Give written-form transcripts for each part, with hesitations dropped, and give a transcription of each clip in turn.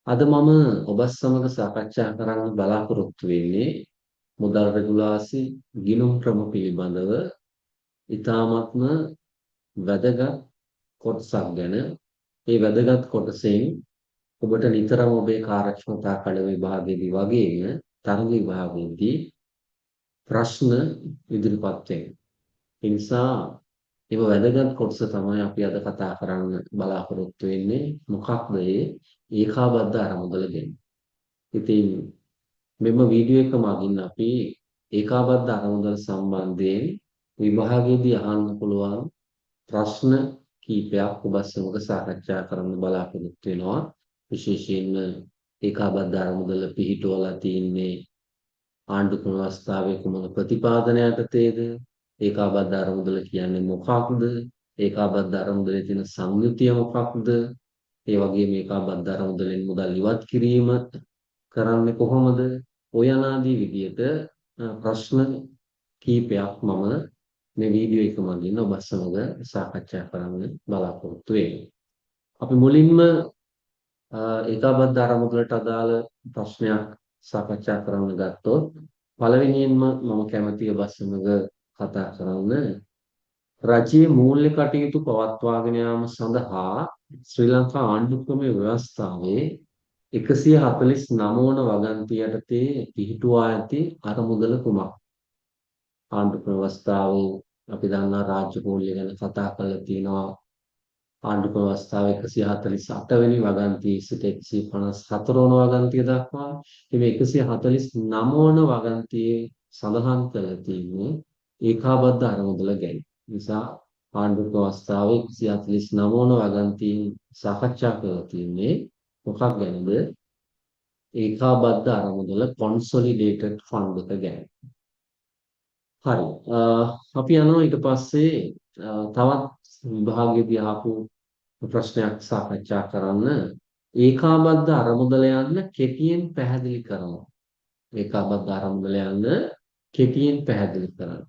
අද මම ඔබත් සමග සාකච්ඡා කරන්න බලාපොරොත්තු වෙන්නේ මුදල් රෙගුලාසි ගිණුම් ක්‍රම පිළිබඳව ඉතාමත්ම වැදගත් කොටසක් ගැන. මේ වැදගත් කොටසෙන් ඔබට නිතරම ඔබේ කාර්යක්ෂමතා කඩ විභාගයේදී වගේම තරඟ විභාගයේදී ප්‍රශ්න ඉදිරිපත් වෙනවා. ඒ නිසා මේ වැදගත් කොටස තමයි අපි අද කතා කරන්න බලාපොරොත්තු වෙන්නේ. මොකක්ද ඒ ඒකාබද්ධ අරමුදල ගැන. ඉතින් මෙම වීඩියෝ එක මගින් අපි ඒකාබද්ධ අරමුදල සම්බන්ධයෙන් විභාගයේදී අහන්න පුළුවන් ප්‍රශ්න කීපයක් ඔබ සමග සාකච්ඡා කරන්න බලාපොරොත්තු වෙනවා. විශේෂයෙන්ම ඒකාබද්ධ අරමුදල පිහිටුවලා තින්නේ ආණ්ඩුක්‍රම ව්‍යවස්ථාවේ කුමන ප්‍රතිපාදන යටතේද? ඒකාබද්ධ අරමුදල කියන්නේ මොකක්ද? ඒකාබද්ධ අරමුදලේ තියෙන සංයුතිය මොකක්ද? ඒ වගේම ඒකාබද්ධ අරමුදලෙන් මුදල් ඉවත් කිරීම කරන්නේ කොහොමද? ඔය අනාදී විදියට ප්‍රශ්න කීපයක් මම මේ වීඩියෝ එක මගින් ඔබ සමග සාකච්ඡා කරන්න බලාපොරොත්තු වෙන්නේ. අපි මුලින්ම ඒකාබද්ධ අරමුදලට අදාළ ප්‍රශ්නයක් සාකච්ඡා කරන්න ගත්තොත් පළවෙනියෙන්ම මම කැමතියි ඔබ සමග කතා කරන්න රජයේ මූල්‍ය කටයුතු පවත්වාගෙන යාම සඳහා ශ්‍රී ලංකා ආණ්ඩුක්‍රම ව්‍යවස්ථාවේ 149 වන වගන්තිය යටතේ පිහිටුවා ඇති අරමුදල කුමක්? ආණ්ඩුක්‍රම ව්‍යවස්ථාවේ අපි දන්නා රාජ්‍ය මූල්‍ය ගැන කතා කරලා තියෙනවා. ආණ්ඩුක්‍රම ව්‍යවස්ථාවේ 148 වෙනි වගන්තියේ සිට 154 වන වගන්තිය දක්වා මේ 149 වන වගන්තියේ සඳහන් කරලා තියෙන්නේ ඒකාබද්ධ අරමුදල ගැන. නිසා ආණ්ඩුක්‍රම ව්‍යවස්ථාවේ 149 වන වගන්තියෙන් සාකච්ඡා කරලා තියෙන්නේ මොකක් ගැනද? ඒකාබද්ධ අරමුදල consolidated fund එක ගැන. හරි. අපි යනවා ඊට පස්සේ තවත් විභාගයේදී අහපු ප්‍රශ්නයක් සාකච්ඡා කරන්න. ඒකාබද්ධ අරමුදල යන්න කෙටියෙන් පැහැදිලි කරනවා. ඒකාබද්ධ අරමුදල යන්න කෙටියෙන් පැහැදිලි කරන්න.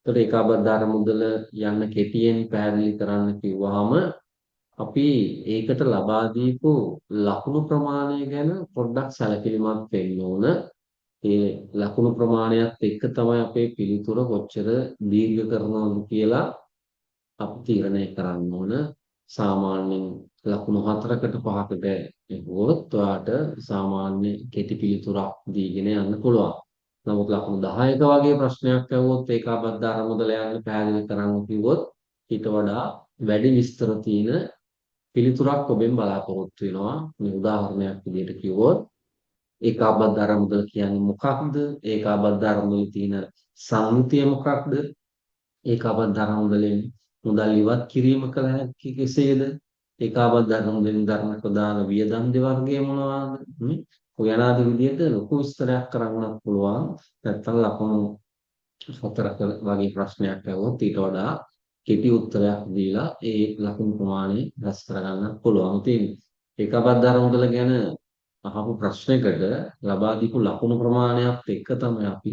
ඒතකොට ඒකාබද්ධ අරමුදල යන්න කෙටියෙන් පැහැදිලි කරන්න කිව්වහම අපි ඒකට ලබා දීපු ලකුණු ප්‍රමාණය ගැන පොඩ්ඩක් සැලකිලිමත් වෙන්න ඕන. ඒ ලකුණු ප්‍රමාණයත් එක්ක තමයි අපේ පිළිතුර කොච්චර දීර්ඝ කරනවද කියලා අපි තීරණය කරන්න ඕන. සාමාන්‍යයෙන් ලකුණු 4කට 5කට එහුවොත් ඔයාට සාමාන්‍ය කෙටි පිළිතුරක් දීගෙන යන්න පුළුවන්. නමුත් ලකුණු 10ක වගේ ප්‍රශ්නයක් ඇහුවොත් ඒකාබද්ධ අරමුදල යන්න පැහැදිලි කරන්න කිව්වොත් ඊට වඩා වැඩි විස්තර තියෙන පිළිතුරක් ඔබෙන් බලාපොරොත්තු වෙනවා. මේ උදාහරණයක් විදිහට කිව්වොත් ඒකාබද්ධ අරමුදල කියන්නේ මොකක්ද? ඒකාබද්ධ අරමුදලේ තියෙන සංයුතිය මොකක්ද? ඒකාබද්ධ අරමුදලෙන් මුදල් ඉවත් කිරීම කළ හැකි කෙසේද? ඒකාබද්ධ අරමුදලෙන් දරන ප්‍රධාන වියදම් දෙවර්ගය මොනවාද? ඔය අනාදී විදිහට ලොකු විස්තරයක් කරන්නත් පුළුවන්. නැත්නම් ලකුණු 4ක වගේ ප්‍රශ්නයක් ඇහුවොත් ඊට වඩා කෙටි උත්තරයක් දීලා ඒ ලකුණු ප්‍රමාණය රැස් කරගන්න පුළුවන්. ඉතින් ඒකාබද්ධ අරමුදල ගැන අහපු ප්‍රශ්නයකට ලබා දීපු ලකුණු ප්‍රමාණයත් එක්ක තමයි අපි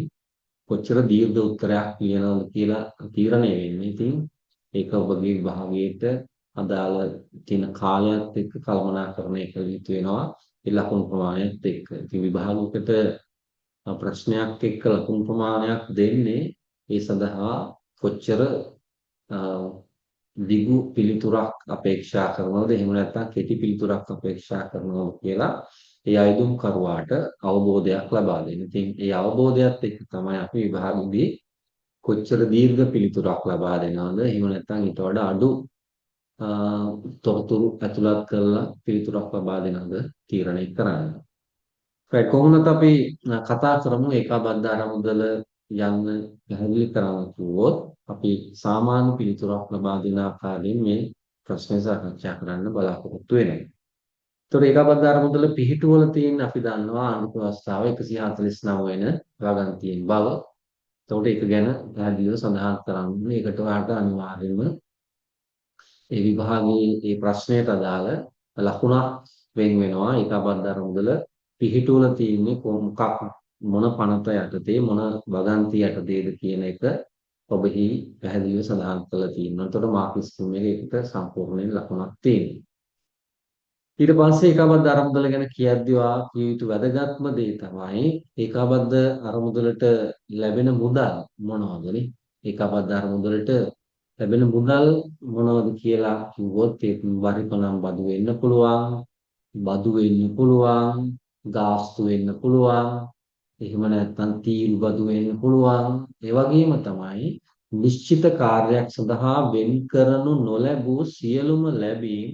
කොච්චර දීර්ඝ උත්තරයක් ලියනවද කියලා තීරණය වෙන්නේ. ඉතින් ඒක ඔබගේ විභාගයට අදාළ තියෙන කාලයත් එක්ක කළමනාකරණය කළ යුතු වෙනවා. ඒ ලකුණු ප්‍රමාණයත් එක්ක. ඉතින් විභාගයකට ප්‍රශ්නයක් එක්ක ලකුණු ප්‍රමාණයක් දෙන්නේ ඒ සඳහා කොච්චර දිගු පිළිතුරක් අපේක්ෂා කරනවද එහෙම නැත්නම් කෙටි පිළිතුරක් අපේක්ෂා කරනවද කියලා ඒ අයදුම් කරුවාට අවබෝධයක් ලබා දෙන්න. ඉතින් ඒ අවබෝධයත් එක්ක තමයි අපි විභාගෙදී කොච්චර දීර්ඝ පිළිතුරක් ලබා දෙනවද එහෙම නැත්නම් ඊට වඩා අඩු තොරතුරු ඇතුළත් කරලා පිළිතුරක් ලබා දෙනවද තීරණය කරන්නේ. ඒ කොහොමද අපි කතා කරමු ඒකාබද්ධ අරමුදල යන්න පැහැදිලි කරන්න කිව්වොත් අපි සාමාන්‍ය පිළිතුරක් ලබා දෙන ආකාරයෙන් මේ ප්‍රශ්න සාකච්ඡා කරන්න බලාපොරොත්තු වෙනවා. ඒතකොට ඒකාබද්ධ අරමුදල පිහිටුවල තියෙන අපි දන්නවා ආණ්ඩුක්‍රම ව්‍යවස්ථාව 149 වෙන වගන්තියෙන් බව. ඒතකොට ඒක ගැන පැහැදිලිව සඳහන් කරන්න. ඒකට ඔයාලට අනිවාර්යයෙන්ම ඒ විභාගයේ ඒ ප්‍රශ්නයට අදාළ ලකුණක් වෙන් වෙනවා. ඒකාබද්ධ අරමුදල පිහිටුවල තියෙන්නේ මොකක් මොන පනත යටතේ මොන වගන්තිය යටතේද කියන එක ඔබෙහි පැහැදිලිව සඳහන් කරලා තියෙනවා. එතකොට මාක් ස්කීම් එකේ ඒකට සම්පූර්ණයෙන් ලකුණක් තියෙනවා. ඊට පස්සේ ඒකාබද්ධ අරමුදල ගැන කියද්දී කිය යුතු වැදගත්ම දේ තමයි ඒකාබද්ධ අරමුදලට ලැබෙන මුදල් මොනවදනේ? ඒකාබද්ධ අරමුදලට ලැබෙන මුදල් මොනවද කියලා කිව්වොත් ඒ වරිපනම් බදු වෙන්න පුළුවන්, බදු වෙන්න පුළුවන්, ගාස්තු වෙන්න පුළුවන්, එහෙම නැත්නම් තීරු බදු වෙන්න පුළුවන්. ඒ වගේම තමයි නිශ්චිත කාර්යයක් සඳහා වෙන් කරනු නොලැබූ සියලුම ලැබීම්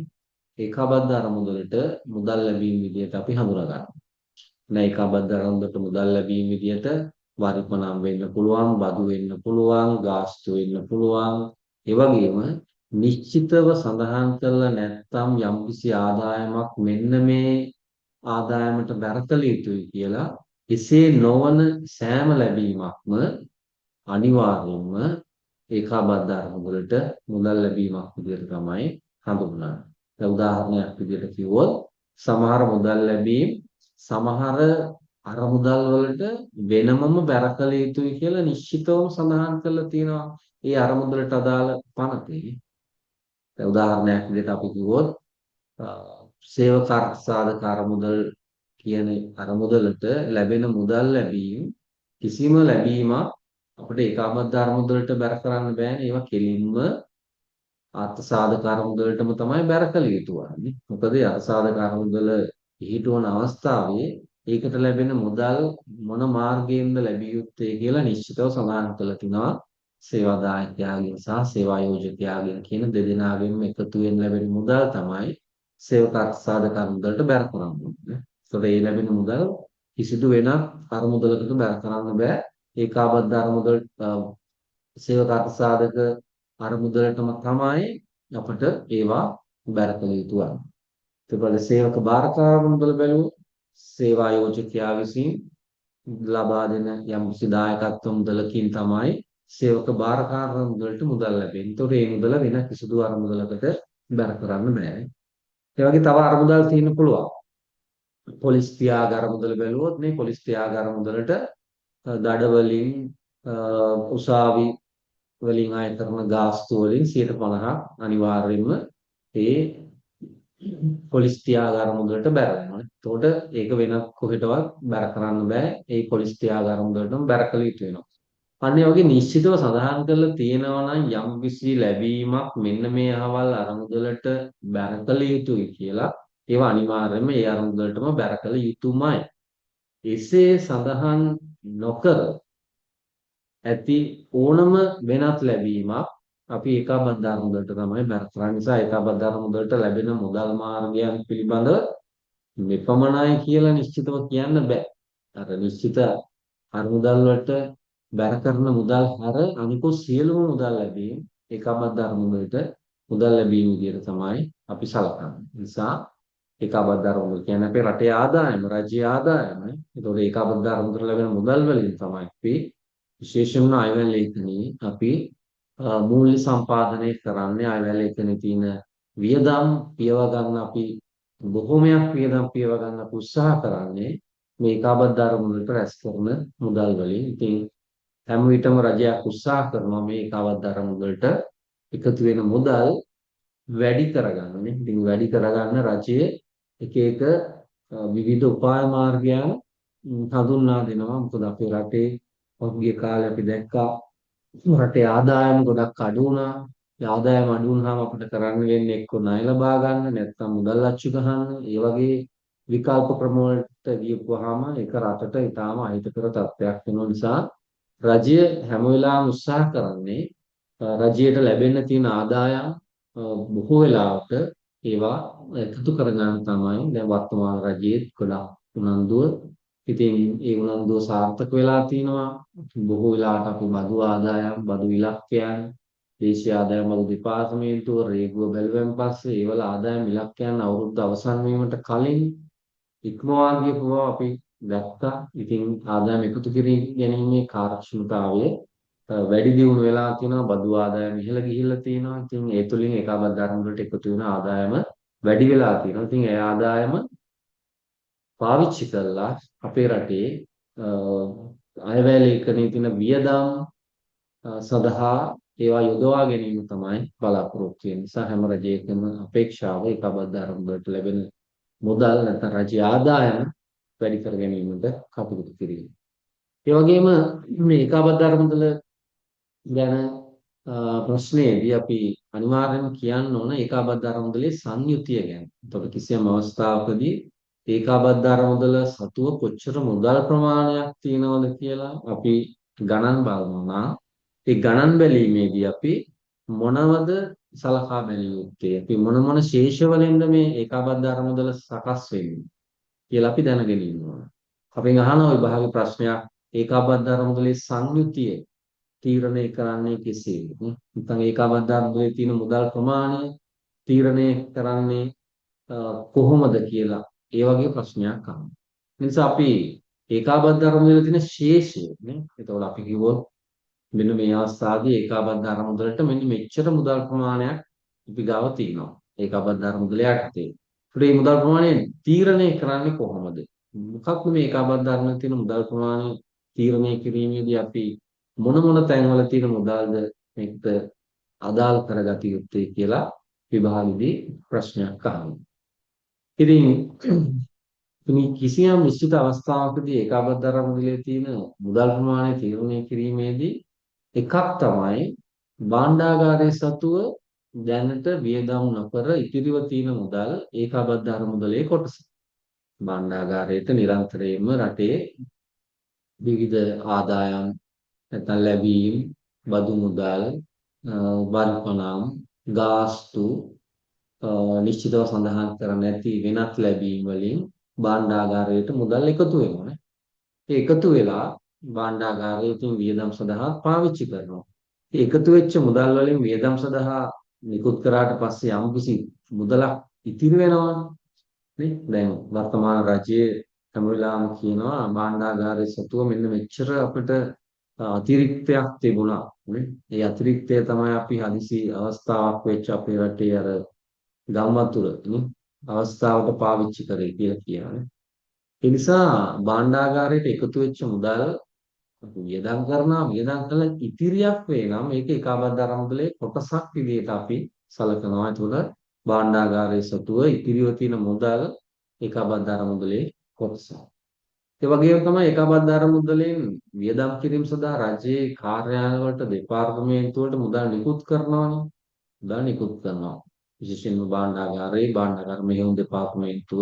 ඒකාබද්ධ අරමුදලට මුදල් ලැබීම් විදිහට අපි හඳුනා ගන්නවා. ඒකාබද්ධ අරමුදලට මුදල් ලැබීම් විදිහට වරිපනම් වෙන්න පුළුවන්, බදු වෙන්න පුළුවන්, ගාස්තු වෙන්න පුළුවන්. ඒ වගේම නිශ්චිතව සඳහන් කරලා නැත්නම් යම්කිසි ආදායමක් මෙන්න මේ ආදායමට බැර කළ යුතුයි කියලා එසේ නොවන සෑම ලැබීමක්ම අනිවාර්යයෙන්ම ඒකාබද්ධ අරමුදලට මුදල් ලැබීමක් විදිහට තමයි හඳුන්වන්නේ. දැන් උදාහරණයක් විදිහට කිව්වොත් සමහර මුදල් ලැබීම් සමහර අරමුදල් වලට වෙනමම බැර කළ යුතුයි කියලා නිශ්චිතවම සඳහන් කරලා තියෙනවා. ඒ අරමුදලට අදාළ පනතේ. දැන් උදාහරණයක් විදිහට අපි කිව්වොත් සේවක අර්ථසාධක අරමුදල් කියන අරමුදලට ලැබෙන මුදල් ලැබීම් කිසිම ලැබීමක් අපිට ඒකාබද්ධ අරමුදලට බැර කරන්න බෑනේ. ඒවා කෙලින්ම අර්ථසාධක අරමුදලටම තමයි බැර කළ යුතු වන්නේ. මොකද අර්ථසාධක අරමුදල පිහිටවන අවස්ථාවේ ඒකට ලැබෙන මුදල් මොන මාර්ගයෙන්ද ලැබිය යුත්තේ කියලා නිශ්චිතව සඳහන් කරලා තිනවා. සේවාදායකයාගෙන් සහ සේවායෝජකයාගෙන් කියන දෙදෙනාගෙන්ම එකතු වෙන ලැබෙන මුදල් තමයි සේවක අර්ථසාධක අරමුදලට බැර කරන්නේ. ඒතකොට ඒ ලැබෙන මුදල් කිසිදු වෙනත් අරමුදලකට බැර කරන්න බෑ. ඒකාබද්ධ අරමුදල සේවක අර්ථසාධක අරමුදලටම තමයි අපිට ඒවා බැර කළ යුතු වන්නේ. ඊට සේවක භාරකාර අරමුදල බැලුවොත් සේවායෝජකයා විසින් ලබා දෙන යම් දායකත්ව මුදලකින් තමයි සේවක භාරකාර අරමුදලට මුදල් ලැබෙන්නේ. ඒතකොට මේ මුදල වෙන කිසිදු අරමුදලකට බැර කරන්න බෑ. ඒ වගේ තව අරමුදල් තියෙන්න පුළුවන්. පොලිස් තියාග අරමුදල බැලුවොත් මේ පොලිස් තියාග අරමුදලට දඩ වලින් උසාවි වලින් අය කරන ගාස්තු වලින් 50% අනිවාර්යයෙන්ම ඒ පොලිස් තියාග අරමුදලට බැර වෙනවා. එතකොට ඒක වෙන කොහෙටවත් බැර කරන්න බෑ. ඒ පොලිස් තියාග අරමුදලටම බැර කළ යුතු වෙනවා. අන්න ඒ වගේ නිශ්චිතව සඳහන් කරලා තියෙනවා නම් යම් කිසි ලැබීමක් මෙන්න මේ අහවල් අරමුදලට බැර කළ යුතුයි කියලා ඒවා අනිවාර්යයෙන්ම ඒ අරමුදලටම බැර කළ යුතුමයි. එසේ සඳහන් නොකර ඇති ඕනම වෙනත් ලැබීමක් අපි ඒකාබද්ධ අරමුදලට තමයි බැර කරන්නේ. නිසා ඒකාබද්ධ අරමුදලට ලැබෙන මුදල් මාර්ගයන් පිළිබඳව මෙපමණයි කියලා නිශ්චිතව කියන්න බෑ. අර නිශ්චිත අරමුදල් වලට බැර කරන මුදල් හැර අනිකුත් සියලුම මුදල් ලැබීම් ඒකාබද්ධ අරමුදලට මුදල් ලැබීම විදිහට තමයි අපි සලකන්නේ. නිසා ඒකාබද්ධ අරමුදල කියන්නේ අපේ රටේ ආදායම, රාජ්‍ය ආදායම. ඒතකොට ඒකාබද්ධ අරමුදලට ලැබෙන මුදල් වලින් තමයි අපි විශේෂයෙන්ම අයවැය ලේඛනයේ අපි මූල්‍ය සම්පාදනය කරන්නේ. අයවැය ලේඛනයේ තියෙන වියදම් පියව ගන්න අපි බොහෝමයක් වියදම් පියව ගන්න අපි උත්සාහ කරන්නේ මේ ඒකාබද්ධ අරමුදලට රැස් කරන මුදල් වලින්. ඉතින් හැම විටම රජයක් උත්සාහ කරනවා මේ ඒකාබද්ධ අරමුදලට එකතු වෙන මුදල් වැඩි කරගන්න නේ. ඉතින් වැඩි කරගන්න රජයේ එක එක විවිධ උපාය මාර්ගයන් හඳුන්වා දෙනවා. මොකද අපේ රටේ පහුගිය කාලේ අපි දැක්කා රටේ ආදායම ගොඩක් අඩු වුණා. ඒ ආදායම අඩු වුණාම අපිට කරන්න වෙන්නේ එක්ක ණය ලබා ගන්න නැත්නම් මුදල් අච්චු ගන්න. ඒ වගේ විකල්ප ක්‍රම වලට ගියපුවාම ඒක රටට ඊටාම අහිතකර තත්ත්වයක් වෙන නිසා රජය හැම වෙලාවෙම උත්සාහ කරන්නේ රජයට ලැබෙන්න තියෙන ආදායම් බොහෝ වෙලාවට ඒවා එකතු කරගන්න තමයි දැන් වර්තමාන රජයේ ගොඩක් උනන්දුව. ඉතින් ඒ උනන්දුව සාර්ථක වෙලා තිනවා. බොහෝ වෙලාවට අපි බදු ආදායම්, බදු ඉලක්කයන්, දේශීය ආදායම් බදු දෙපාර්තමේන්තුව රේගුව බැලුවෙන් පස්සේ ඒවල ආදායම් ඉලක්කයන් අවුරුද්ද අවසන් වීමට කලින් ඉක්මවා ගියපු බව අපි දැක්කා. ඉතින් ආදායම් එකතු ගැනීමේ කාර්යක්ෂමතාවය වැඩි දියුණු වෙලා තියෙනවා. බදු ආදායම ඉහළ ගිහිල්ලා තියෙනවා. ඉතින් ඒ තුලින් ඒකාබද්ධ අරමුදලට එකතු වෙන ආදායම වැඩි වෙලා තියෙනවා. ඉතින් ඒ ආදායම පාවිච්චි කරලා අපේ රටේ අයවැය ලේඛනයේ තියෙන වියදම් සඳහා ඒවා යොදවා ගැනීම තමයි බලාපොරොත්තු වෙන නිසා හැම රජයකම අපේක්ෂාව ඒකාබද්ධ අරමුදලට ලැබෙන මුදල් නැත්නම් රජයේ ආදායම වැඩි කර ගැනීමට කටයුතු කිරීම. ඒ වගේම මේ ඒකාබද්ධ මුදල ගැන ප්‍රශ්නයේදී අපි අනිවාර්යයෙන්ම කියන්න ඕන ඒකාබද්ධ මුදලේ සංයුතිය ගැන. එතකොට කිසියම් අවස්ථාවකදී ඒකාබද්ධ මුදල සතුව කොච්චර මුදල් ප්‍රමාණයක් තියෙනවද කියලා අපි ගණන් බලනවා නම් ඒ ගණන් බැලීමේදී අපි මොනවද සලකා බැලිය යුත්තේ? අපි මොන ශේෂ වලින්ද මේ ඒකාබද්ධ මුදල සකස් වෙන්නේ කියලා අපි දැනගෙන ඉන්න ඕන. අපෙන් අහන විභාග ප්‍රශ්නයක් ඒකාබද්ධ මුදලේ සංයුතිය තීරණය කරන්නේ කෙසේද? නැත්නම් ඒකාබද්ධ මුදලේ තියෙන මුදල් ප්‍රමාණය තීරණය කරන්නේ කොහොමද කියලා ඒ වගේ ප්‍රශ්නයක් අහනවා. ඒ නිසා අපි ඒකාබද්ධ මුදලේ තියෙන ශේෂය නේ. එතකොට අපි කිව්වොත් මෙන්න මේ අවස්ථාවේ ඒකාබද්ධ මුදලට මෙන්න මෙච්චර මුදල් ප්‍රමාණයක් අපි ගාව තියෙනවා. ඒකාබද්ධ මුදලේ යටතේ. ඒ මුදල් ප්‍රමාණය තීරණය කරන්නේ කොහොමද? මොකක්ද මේ ඒකාබද්ධ මුදලේ තියෙන මුදල් ප්‍රමාණය තීරණය කිරීමේදී අපි මොන තැන්වල තියෙන මුදල්ද මේකට අදාළ කරගත යුත්තේ කියලා විභාගෙදී ප්‍රශ්නයක් අහනවා. ඉතින් මේ කිසියම් නිශ්චිත අවස්ථාවකදී ඒකාබද්ධ මුදලේ තියෙන මුදල් ප්‍රමාණය තීරණය කිරීමේදී එකක් තමයි භාණ්ඩාගාරයේ සතුව දැනට වියදම් නොකර ඉතිරිව තියෙන මුදල් ඒකාබද්ධ මුදලේ කොටස. භාණ්ඩාගාරයට නිරන්තරයෙන්ම රටේ විවිධ ආදායම් නැත්නම් ලැබීම්, බදු මුදල්, වල්පනම්, ගාස්තු නිශ්චිතව සඳහන් කර නැති වෙනත් ලැබීම් වලින් භාණ්ඩාගාරයට මුදල් එකතු වෙනවා. ඒ එකතු වෙලා භාණ්ඩාගාරයේ තියෙන වියදම් සඳහා පාවිච්චි කරනවා. ඒ එකතු වෙච්ච මුදල් වලින් වියදම් සඳහා නිකුත් කරාට පස්සේ යම්කිසි මුදලක් ඉතිරි වෙනවා නේ. දැන් වර්තමාන රජයේ හැම වෙලාවම කියනවා භාණ්ඩාගාරයේ සතුව මෙන්න මෙච්චර අපිට අතිරික්තයක් තිබුණා නේ. ඒ අතිරික්තය තමයි අපි හදිසි අවස්ථාවක් වෙච්ච අපේ රටේ අර ගම්වතුර නේ අවස්ථාවට පාවිච්චි කරේ කියලා කියනවානේ. ඒ නිසා භාණ්ඩාගාරයට එකතු වෙච්ච මුදල් අපි වියදම් කරනවා වියදම් කළ ඉතිරියක් වේ නම් මේක ඒකාබද්ධ මුදලේ කොටසක් විදිහට අපි සලකනවා. ඒතකොට භාණ්ඩාගාරයේ සතුව ඉතිරිව තියෙන මුදල් ඒකාබද්ධ මුදලේ කොටසක්. ඒ වගේම තමයි ඒකාබද්ධ මුදලෙන් වියදම් කිරීම සඳහා රජයේ කාර්යාලවලට දෙපාර්තමේන්තු වලට මුදල් නිකුත් කරනවානේ. මුදල් නිකුත් කරනවා. විශේෂයෙන්ම භාණ්ඩාගාර මෙහෙයුම් දෙපාර්තමේන්තුව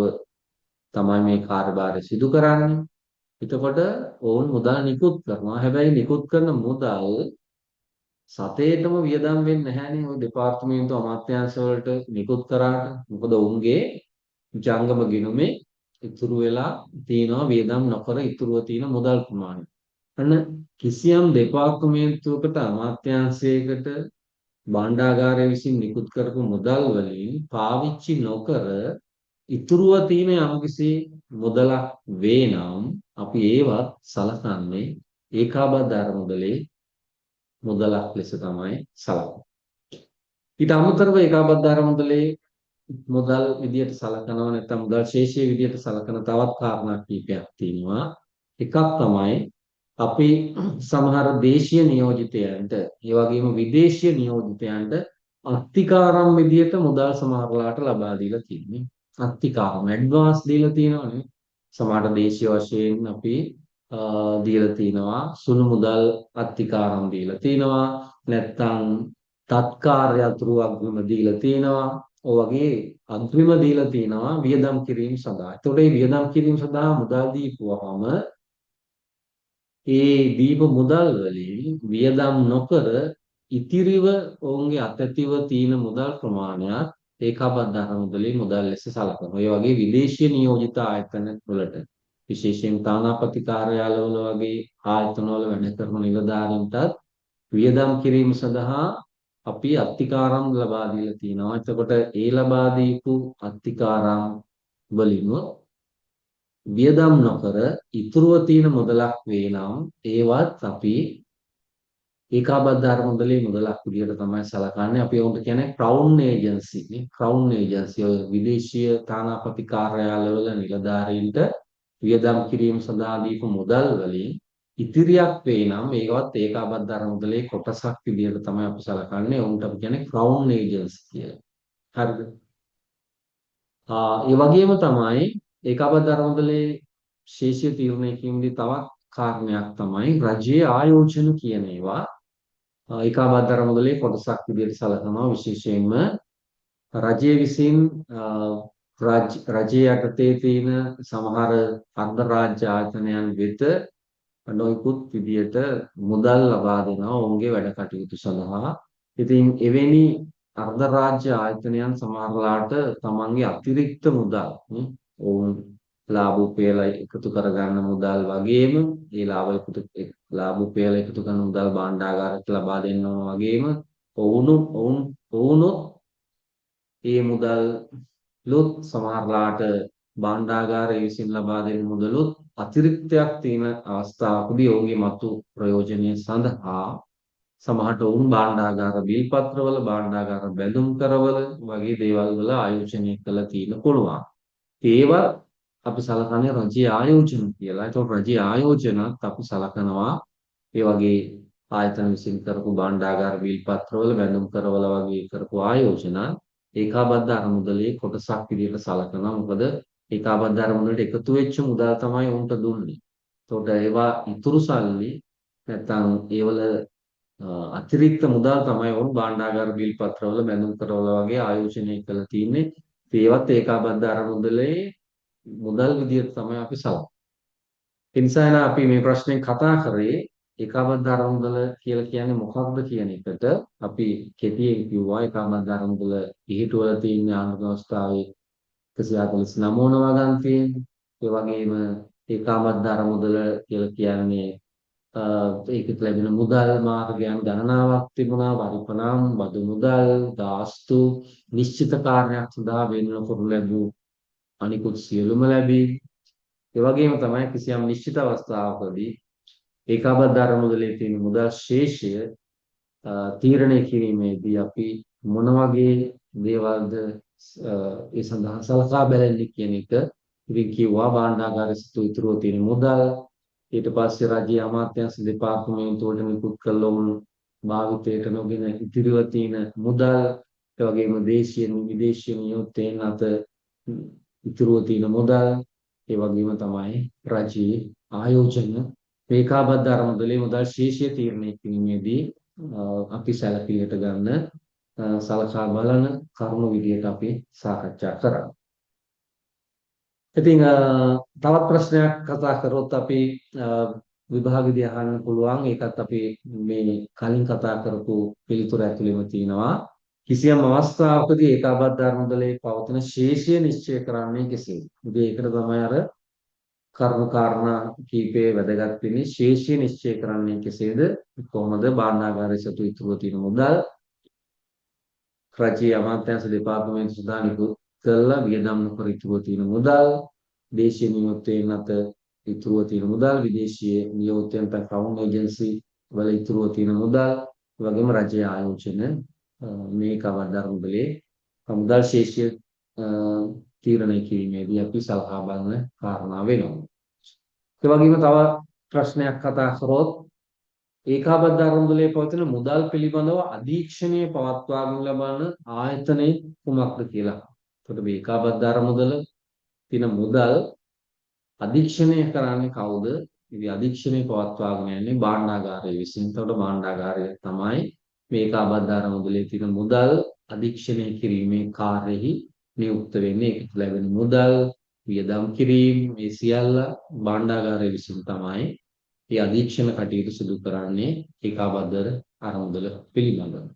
තමයි මේ කාර්යභාරය සිදු කරන්නේ. එතකොට ඕන් මුදල් නිකුත් කරනවා. හැබැයි නිකුත් කරන මුදල් සතේටම වියදම් වෙන්නේ නැහැනේ ওই දෙපාර්තමේන්තු අමාත්‍යාංශ වලට නිකුත් කරාට. මොකද උන්ගේ ජංගම ගිණුමේ ඉතුරු වෙලා තියෙනවා වියදම් නොකර ඉතුරුව තියෙන මුදල් ප්‍රමාණය. අන්න කිසියම් දෙපාර්තමේන්තුවකට අමාත්‍යාංශයකට භාණ්ඩාගාරය විසින් නිකුත් කරපු මුදල් වලින් පාවිච්චි නොකර ඉතුරුව තියෙන යම්කිසි මුදලක් වේ නම් අපි ඒවත් සලකන්නේ ඒකාබද්ධ මුදලේ මුදලක් ලෙස තමයි සලකන්නේ. ඊට අමතරව ඒකාබද්ධ මුදලේ මුදල් විදියට සලකනවා නැත්නම් මුදල් ශේෂයේ විදියට සලකන තවත් කාරණා කීපයක් තියෙනවා. එකක් තමයි අපි සමහර දේශීය නියෝජිතයන්ට ඒ වගේම විදේශීය නියෝජිතයන්ට අත්තිකාරම් විදියට මුදල් සමහරලාට ලබා දීලා තියෙන්නේ. අත්තිකාරම් ඇඩ්වාන්ස් දීලා තියෙනවානේ. සමහර දේශීය වශයෙන් අපි දීලා තිනවා සුළු මුදල් අත්තිකාරම් දීලා තිනවා. නැත්නම් තත්කාර්ය අතුරු අග්‍රිම දීලා තිනවා. ඔය වගේ අග්‍රිම දීලා තිනවා වියදම් කිරීම සඳහා. ඒතකොට මේ වියදම් කිරීම සඳහා මුදල් දීපුවාම ඒ දීප මුදල් වලින් වියදම් නොකර ඉතිරිව ඔවුන්ගේ අතැතිව තියෙන මුදල් ප්‍රමාණයක් ඒකාබද්ධ මුදලේ මුදල් ලෙස සලකනවා. ඒ වගේ විදේශීය නියෝජිත ආයතන වලට විශේෂයෙන් තානාපති කාර්යාලවල වගේ ආයතන වල වැඩ කරන නිලධාරීන්ටත් වියදම් කිරීම සඳහා අපි අත්තිකාරම් ලබා දීලා තියෙනවා. එතකොට ඒ ලබා දීපු අත්තිකාරම් වලින් වියදම් නොකර ඉතුරුව තියෙන මුදලක් වේ නම් ඒවත් අපි ඒකාබද්ධ මුදලේ මුදලක් විදියට තමයි සලකන්නේ. අපි උන්ට කියන්නේ ක්‍රවුන් ඒජන්සි නේ. ක්‍රවුන් ඒජන්සි ඔය විදේශීය තානාපති කාර්යාලවල නිලධාරීන්ට වියදම් කිරීම සඳහා දීපු මුදල් වලින් ඉතිරියක් වේ නම් ඒකවත් ඒකාබද්ධ මුදලේ කොටසක් විදියට තමයි අපි සලකන්නේ. උන්ට අපි කියන්නේ ක්‍රවුන් ඒජන්සි කියලා. හරිද? ඒ වගේම තමයි ඒකාබද්ධ අරමුදලේ ශේෂ්‍ය තීරණය කිරීමේදී තවත් කාරණයක් තමයි රජයේ ආයෝජන කියන ඒවා ඒකාබද්ධ අරමුදලේ කොටසක් විදිහට සැලකනවා විශේෂයෙන්ම රජය විසින් රජයේ යටතේ තියෙන සමහර අර්ධ රාජ්‍ය ආයතනයන් වෙත නොයෙකුත් විදියට මුදල් ලබා දෙනවා ඔවුන්ගේ වැඩ කටයුතු සඳහා. ඉතින් එවැනි අර්ධ රාජ්‍ය ආයතනයන් සමහරලාට තමන්ගේ අතිරික්ත මුදල් ඔවුන් ලාභ උපයලා එකතු කරගන්න මුදල් වගේම ඒ ලාභ උපයලා එකතු කරන මුදල් භාණ්ඩාගාරයට ලබා දෙනවා වගේම ඔවුනුත් ඒ මුදල්ලුත් සමහරලාට භාණ්ඩාගාරය විසින් ලබා දෙන මුදලුත් අතිරික්තයක් තියෙන අවස්ථාවකදී ඔවුන්ගේ මතු ප්‍රයෝජනය සඳහා සමහරට ඔවුන් භාණ්ඩාගාර බිල්පත්‍රවල භාණ්ඩාගාර බැඳුම් කරවල වගේ දේවල් වල ආයෝජනය කළ තියෙන පුළුවන්. ඒවා අපි සලකන්නේ රජයේ ආයෝජන කියලා. ඒතකොට රජයේ ආයෝජනත් අපි සලකනවා ඒ වගේ ආයතන විසින් කරපු භාණ්ඩාගාර බිල්පත්‍රවල බැඳුම් කරවල වගේ කරපු ආයෝජන ඒකාබද්ධ අරමුදලේ කොටසක් විදිහට සලකනවා. මොකද ඒකාබද්ධ අරමුදලට එකතු වෙච්ච මුදල් තමයි උන්ට දුන්නේ. එතකොට ඒවා ඉතුරු සල්ලි නැත්නම් ඒවල අතිරික්ත මුදල් තමයි වුන් භාණ්ඩාගාර බිල්පත්‍රවල බැඳුම් කරවල වගේ ආයෝජනය කළා තියෙන්නේ. ඒවත් ඒකාබද්ධ අරමුදලේ මුදල් විදිහට තමයි අපි සලකන්නේ. ඒ නිසා නේ අපි මේ ප්‍රශ්නේ කතා කරේ ඒකාබද්ධ අරමුදල කියලා කියන්නේ මොකක්ද කියන එකට අපි කෙටියෙන් කිව්වා ඒකාබද්ධ අරමුදල පිළිටුවල තියෙන ආණ්ඩු අවස්ථාවේ 149 වන වගන්තියෙන් ඒ වගේම ඒකාබද්ධ අරමුදල කියලා කියන්නේ ඒකට ලැබෙන මුදල් මාර්ගයන් ගණනාවක් තිබුණා වරිපණම් බදු මුදල් ගාස්තු නිශ්චිත කාර්යයක් සඳහා වෙන කරනු ලැබූ අනිකුත් සියලුම ලැබීම් ඒ වගේම තමයි කිසියම් නිශ්චිත අවස්ථාවකදී ඒකාබද්ධ අරමුදලේ තියෙන මුදල් ශේෂය තීරණය කිරීමේදී අපි මොන වගේ දේවල්ද ඒ සඳහා සලකා බලන්නේ කියන එක ඉතින් කිව්වා භාණ්ඩාගාරයේ සිට ඉතුරුව තියෙන මුදල් ඊට පස්සේ රජයේ අමාත්‍යාංශ දෙපාර්තමේන්තුවට නිකුත් කළ උන් භාවිතයට නොගෙන ඉතිරිව තියෙන මුදල් ඒ වගේම දේශීය විදේශීය නියෝජිතයන් අත ඉතුරුව තියෙන මුදල් ඒ වගේම තමයි රජයේ ආයෝජන ඒකාබද්ධ අරමුදලේ මුදල් ශේෂය තීරණය කිරීමේදී අපි සැලකිලිට ගන්න සලකා බලන කරුණු විදියට අපි සාකච්ඡා කරා. ඉතින් තවත් ප්‍රශ්නයක් කතා කරොත් අපි විභාගෙදී අහන්න පුළුවන් ඒකත් අපි මේ කලින් කතා කරපු පිළිතුර ඇතුළේම තියෙනවා. කිසියම් අවස්ථාවකදී ඒකාබද්ධ අරමුදලේ පවතින ශේෂය නිශ්චය කරන්නේ කෙසේද? ඉතින් ඒකට තමයි අර කරුණු කාරණා කීපේ වැදගත් වෙන්නේ ශේෂය නිශ්චය කරන්නේ කෙසේද? කොහොමද භාණ්ඩාගාරයේ සතු ඉතුරුව තියෙන මුදල් රජයේ අමාත්‍යාංශ දෙපාර්තමේන්තු සඳහා නිකුත් කළා වියදම් නොකර ඉතුරුව තියෙන මුදල් දේශීය නියෝජිතයන් අත ඉතුරුව තියෙන මුදල් විදේශීය නියෝජිතයන්ට ක්‍රවුන් ඒජන්සි වල ඉතුරුව තියෙන මුදල් වගේම රජයේ ආයෝජන මේ ඒකාබද්ධ අරමුදලේ මුදල් ශේෂය තීරණය කිරීමේදී අපි සලකා බලන කාරණා වෙනවා. ඒ වගේම තව ප්‍රශ්නයක් කතා කරොත් ඒකාබද්ධ අරමුදලේ පවතින මුදල් පිළිබඳව අධීක්ෂණය පවත්වාගෙන ලබන ආයතනයේ කුමක්ද කියලා. එතකොට මේ ඒකාබද්ධ අරමුදල තියෙන මුදල් අධීක්ෂණය කරන්නේ කවුද? ඉතින් අධීක්ෂණය පවත්වාගෙන යන්නේ භාණ්ඩාගාරය විසින්. එතකොට භාණ්ඩාගාරය තමයි මේ ඒකාබද්ධ අරමුදලේ තියෙන මුදල් අධීක්ෂණය කිරීමේ කාර්යෙහි නියුක්ත වෙන්නේ. ඒකට ලැබෙන මුදල් වියදම් කිරීම මේ සියල්ල භාණ්ඩාගාරය විසින් තමයි මේ අධීක්ෂණ කටයුතු සිදු කරන්නේ ඒකාබද්ධ අරමුදල පිළිබඳව.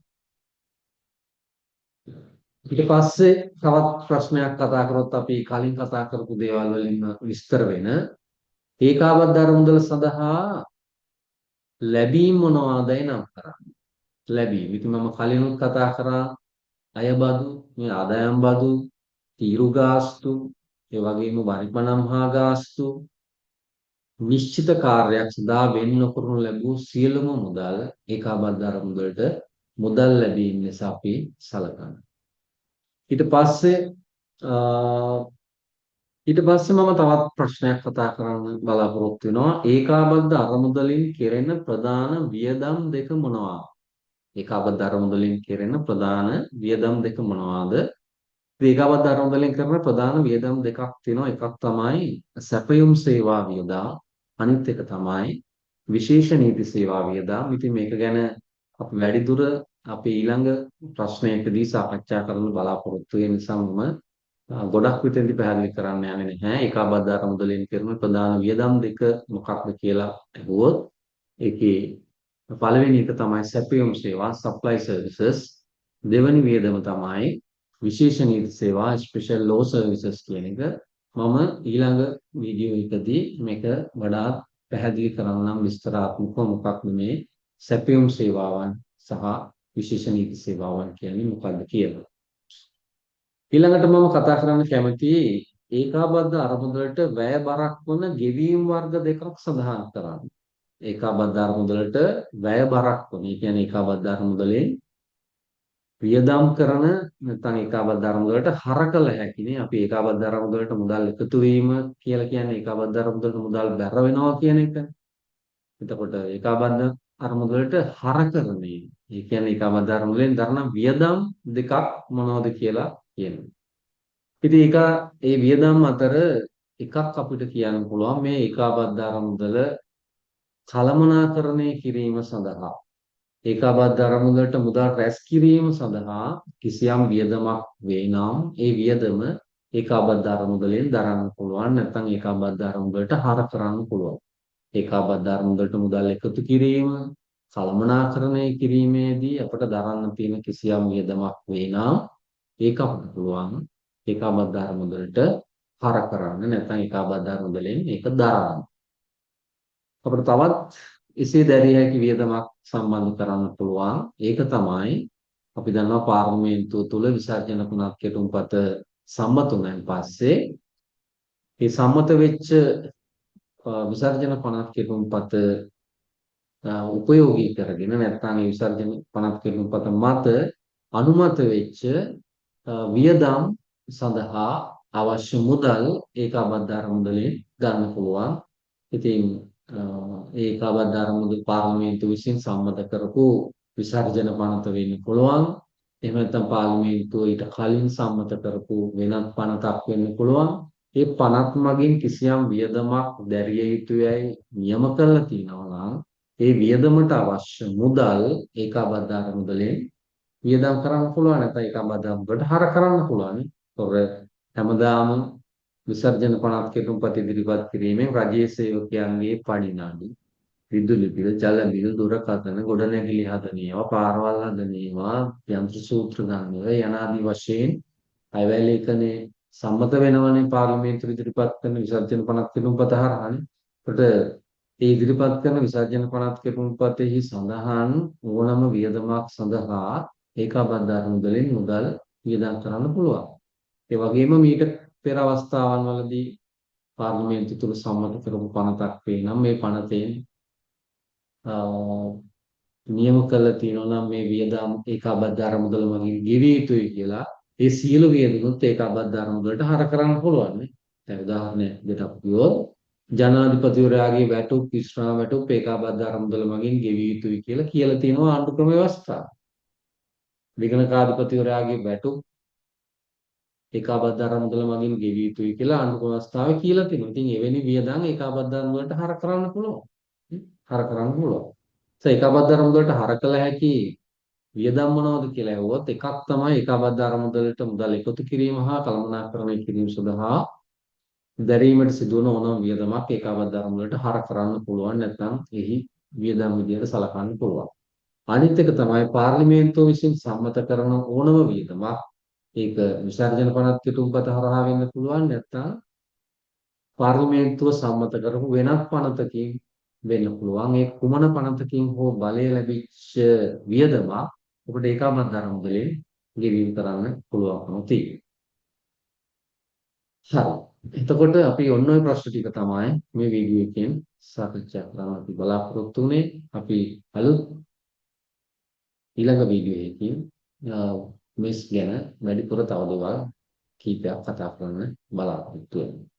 ඊට පස්සේ තවත් ප්‍රශ්නයක් කතා කරොත් අපි කලින් කතා කරපු දේවල් වලින් විස්තර වෙන ඒකාබද්ධ අරමුදල සඳහා ලැබීම් මොනවාදයි නම් කරන්නේ. ලැබීම්. ඉතින් මම කලිනුත් කතා කරා අයබදු, මේ ආදායම් බදු, තීරු ගාස්තු, ඒ වගේම වරිපණම් හා ගාස්තු නිශ්චිත කාර්යයක් සඳහා වෙන් නොකරනු ලැබූ සියලුම මුදල් ඒකාබද්ධ අරමුදලට මුදල් ලැබීම් ලෙස අපි සලකනවා. ඊට පස්සේ මම තවත් ප්‍රශ්නයක් කතා කරන්න බලාපොරොත්තු වෙනවා. ඒකාබද්ධ අරමුදලින් කෙරෙන ප්‍රධාන වියදම් දෙක මොනවාද? ඒකාබද්ධ අරමුදලින් කෙරෙන ප්‍රධාන වියදම් දෙක මොනවාද? ඒකාබද්ධ අරමුදලෙන් කරන ප්‍රධාන වියදම් දෙකක් තියෙනවා. එකක් තමයි සැපයුම් සේවා වියදම්. අනිත් එක තමයි විශේෂ නීති සේවා වියදම්. ඉතින් මේක ගැන අපි වැඩිදුර අපි ඊළඟ ප්‍රශ්නයකදී සාකච්ඡා කරන්න බලාපොරොත්තු වෙන නිසා මම ගොඩක් විටදී පැහැදිලි කරන්න යන්නේ නැහැ. ඒකාබද්ධ අරමුදලෙන් කරන ප්‍රධාන වියදම් දෙක මොකක්ද කියලා අහුවොත් ඒකේ පළවෙනි එක තමයි සැපයුම් සේවා සප්ලයි සර්විසස්. දෙවෙනි වියදම තමයි විශේෂ නීති සේවා ස්පෙෂල් ලෝ සර්විසස් කියන එක. මම ඊළඟ වීඩියෝ එකදී මේක වඩා පැහැදිලි කරන්නම් විස්තරාත්මකව මොකක්ද මේ සැපයුම් සේවාවන් සහ විශේෂ නීති සේවාවන් කියන්නේ මොකක්ද කියලා. ඊළඟට මම කතා කරන්න කැමතියි ඒකාබද්ධ අරමුදලට වැය බරක් වන ගෙවීම් වර්ග දෙකක් සඳහන් කරන්න. ඒකාබද්ධ අරමුදලට වැය බරක් වන. ඒ කියන්නේ ඒකාබද්ධ අරමුදලෙන් වියදම් කරන නැත්නම් ඒකාබද්ධ අරමුදලට හර කළ හැකිනේ. අපි ඒකාබද්ධ අරමුදලට මුදල් එකතු වීම කියලා කියන්නේ ඒකාබද්ධ අරමුදලට මුදල් බැර වෙනවා කියන එක. එතකොට ඒකාබද්ධ අරමුදලට හර කරන්නේ. ඒ කියන්නේ ඒකාබද්ධ අරමුදලෙන් දරන වියදම් දෙකක් මොනවද කියලා කියනවා. ඉතින් ඒ වියදම් අතර එකක් අපිට කියන්න පුළුවන් මේ ඒකාබද්ධ අරමුදල කළමනාකරණය කිරීම සඳහා ඒකාබද්ධ අරමුදලට මුදල් රැස් කිරීම සඳහා කිසියම් වියදමක් වේ නම් ඒ වියදම ඒකාබද්ධ අරමුදලෙන් දරන්න පුළුවන් නැත්නම් ඒකාබද්ධ අරමුදලට හර කරන්න පුළුවන්. ඒකාබද්ධ අරමුදලට මුදල් එකතු කිරීම කළමනාකරණය කිරීමේදී අපට දරන්න තියෙන කිසියම් වියදමක් වේ නම් ඒක අපට පුළුවන් ඒකාබද්ධ අරමුදලට හර කරන්න නැත්නම් ඒකාබද්ධ අරමුදලෙන් ඒක දරන්න. අපිට තවත් එසේ දැරිය හැකි වියදමක් සම්බන්ධ කරන්න පුළුවන්. ඒක තමයි අපි දන්නවා පාර්ලිමේන්තුව තුළ විසර්ජන පුනත් කෙටුම්පත සම්මත වුණාන් පස්සේ ඒ සම්මත වෙච්ච විසර්ජන පනත් කෙටුම්පත උපයෝගී කරගෙන නැත්නම් ඒ විසර්ජන පනත් කෙටුම්පත මත අනුමත වෙච්ච වියදම් සඳහා අවශ්‍ය මුදල් ඒකාබද්ධ අරමුදලෙන් ගන්න පුළුවන්. ඉතින් ඒකාබද්ධ අරමුදල පාර්ලිමේන්තුව විසින් සම්මත කරපු විසර්ජන පනත වෙන්න පුළුවන්. එහෙම නැත්නම් පාර්ලිමේන්තුව ඊට කලින් සම්මත කරපු වෙනත් පනතක් වෙන්න පුළුවන්. ඒ පනත් මගින් කිසියම් වියදමක් දැරිය යුතුයයි නියම කරලා තියෙනවා නම් ඒ වියදමට අවශ්‍ය මුදල් ඒකාබද්ධ අරමුදලෙන් වියදම් කරන්න පුළුවන්. නැත්නම් ඒකාබද්ධ අරමුදලට හර කරන්න පුළුවන්. ඒතොර හැමදාම විසර්ජන පනත් කෙටුම්පත ඉදිරිපත් කිරීමෙන් රජයේ සේවකයන්ගේ පඩිනඩු විදුලි බිල, ජල බිල, දුරකථන, ගොඩනැගිලි හදන ඒවා, පාරවල් හදන ඒවා, යන්ත්‍ර සූත්‍ර ගන්නව යන ආදී වශයෙන් අයවැය ලේඛනයේ සම්මත වෙනවනේ පාර්ලිමේන්තුව ඉදිරිපත් කරන විසර්ජන පනත් කෙටුම්පත හරහානේ. ඒකට ඒ ඉදිරිපත් කරන විසර්ජන පනත් කෙටුම්පතෙහි සඳහන් ඕනම වියදමක් සඳහා ඒකාබද්ධ අරමුදලෙන් මුදල් වියදම් කරන්න පුළුවන්. ඒ වගේම මීට පෙර අවස්ථාවන් වලදී පාර්ලිමේන්තුව තුළ සම්මත කරපු පනතක් වේ නම් මේ පනතෙන් නියම කරලා තියෙනවා නම් මේ වියදම් ඒකාබද්ධ අරමුදල මගින් ගෙවිය යුතුයි කියලා ඒ සියලු වියදමුත් ඒකාබද්ධ අරමුදලට හර කරන්න පුළුවන් නේ. දැන් උදාහරණයක් දෙයක් කිව්වොත් ජනාධිපතිවරයාගේ වැටුප් විශ්‍රාම වැටුප් ඒකාබද්ධ අරමුදල මගින් ගෙවිය යුතුයි කියලා තියෙනවා ආණ්ඩු ක්‍රම ව්‍යවස්ථාව. විගණකාධිපතිවරයාගේ වැටුප් ඒකාබද්ධ අරමුදල මගින් ගෙවිය යුතුයි කියලා ආණ්ඩු ක්‍රම ව්‍යවස්ථාවේ කියලා තියෙනවා. ඉතින් එවැනි වියදම් ඒකාබද්ධ අරමුදලට හර කරන්න පුළුවන්. හර කරන්න පුළුවන්. ඒකාබද්ධ අරමුදලට හර කළ හැකි වියදම් මොනවද කියලා ඇහුවොත් එකක් තමයි ඒකාබද්ධ අරමුදලට මුදල් එකතු කිරීම හා කළමනාකරණය කිරීම සඳහා දැරීමට සිදුවන ඕනම වියදමක් ඒකාබද්ධ අරමුදලට හර කරන්න පුළුවන් නැත්නම් එහි වියදම් විදියට සලකන්න පුළුවන්. අනිත් එක තමයි පාර්ලිමේන්තුව විසින් සම්මත කරන ඕනම වියදමක් ඒක විසර්ජන පනත් කෙටුම්පත හරහා වෙන්න පුළුවන් නැත්නම් පාර්ලිමේන්තුව සම්මත කරපු වෙනත් පනතකින් වෙන්න පුළුවන්. ඒ කුමන පනතකින් හෝ බලය ලැබිච්ච වියදමක් ඔබට ඒකාබද්ධ අරමුදලෙන් ගෙවීම කරන්න පුළුවන්කම තියෙනවා. හරි. එතකොට අපි ඔන්න ඔය ප්‍රශ්න ටික තමයි මේ වීඩියෝ එකෙන් සාකච්ඡා කරන්න අපි බලාපොරොත්තු වෙන්නේ. අපි අලුත් ඊළඟ වීඩියෝ එකකින් මේස් ගැන වැඩිපුර තවදුරටත් කීපයක් කතා කරන්න බලාපොරොත්තු වෙනවා.